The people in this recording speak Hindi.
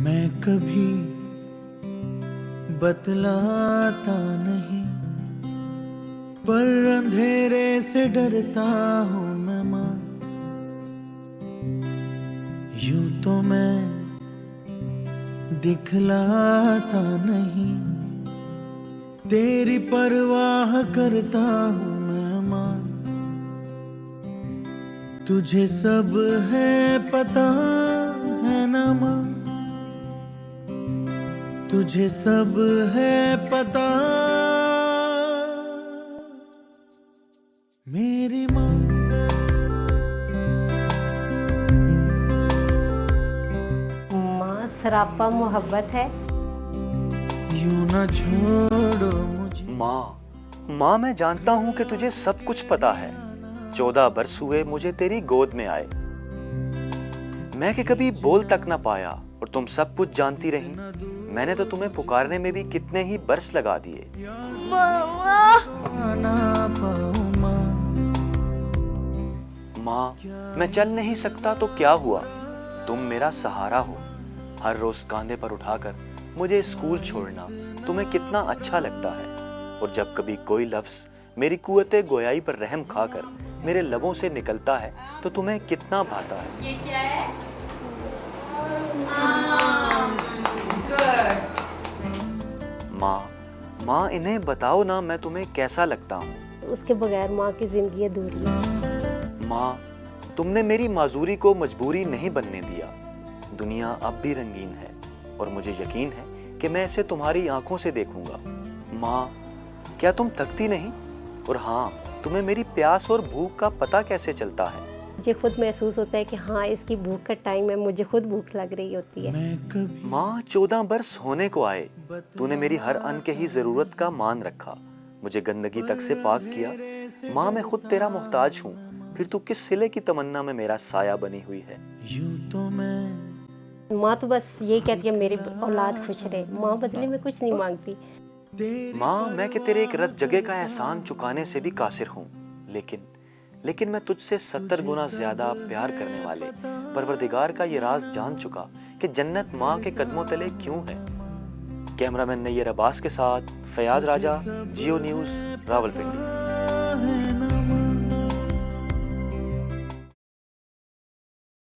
मैं कभी बतलाता नहीं, पर अंधेरे से डरता हूँ मैं माँ। यूं तो मैं दिखलाता नहीं, तेरी परवाह करता हूँ मैं माँ। तुझे सब है पता है ना माँ, तुझे सब है पता मेरी माँ। माँ सरापा मोहब्बत है। यूं ना छोड़ो मुझे। माँ मैं जानता हूँ कि तुझे सब कुछ पता है। 14 बरस हुए मुझे तेरी गोद में आए, मैं कि कभी बोल तक ना पाया और तुम सब कुछ जानती रही। मैंने तो तुम्हें पुकारने में भी कितने ही बरस लगा दिए। माँ मैं चल नहीं सकता तो क्या हुआ, तुम मेरा सहारा हो। हर रोज कांधे पर उठाकर मुझे स्कूल छोड़ना तुम्हें कितना अच्छा लगता है। और जब कभी कोई लफ्ज मेरी कुव्वते गोयाई पर रहम खाकर मेरे लबों से निकलता है तो तुम्हें कितना भाता है। ये क्या है? माँ इन्हें बताओ ना, मैं तुम्हें कैसा लगता हूँ। उसके बगैर माँ की जिंदगी अधूरी है। माँ तुमने मेरी माजूरी को मजबूरी नहीं बनने दिया। दुनिया अब भी रंगीन है और मुझे यकीन है कि मैं इसे तुम्हारी आंखों से देखूंगा। माँ क्या तुम थकती नहीं? और हाँ, तुम्हें मेरी प्यास और भूख का पता कैसे चलता है? मुझे खुद महसूस होता है कि हाँ इसकी भूख का टाइम है, मुझे खुद भूख लग रही होती है। माँ 14 बरस होने को आए, तूने मेरी हर अन के ही जरूरत का मान रखा, मुझे गंदगी तक से पाक किया। माँ मैं खुद तेरा मोहताज हूँ, फिर तू किस सिले की तमन्ना में मेरा साया बनी हुई है। यूं तो मैं माँ तो बस यही कहती है मेरी औलाद खुश रहे। माँ बदले में कुछ नहीं मांगती। माँ मैं कि तेरे एक रत जगह का एहसान चुकाने से भी कासिर हूँ, लेकिन मैं तुझसे 70 गुना ज्यादा प्यार करने वाले परवरदिगार का ये राज जान चुका कि जन्नत माँ के कदमों तले क्यों है। कैमरामैन नैयर अब्बास के साथ फयाज राजा, जियो न्यूज़, रावलपिंडी।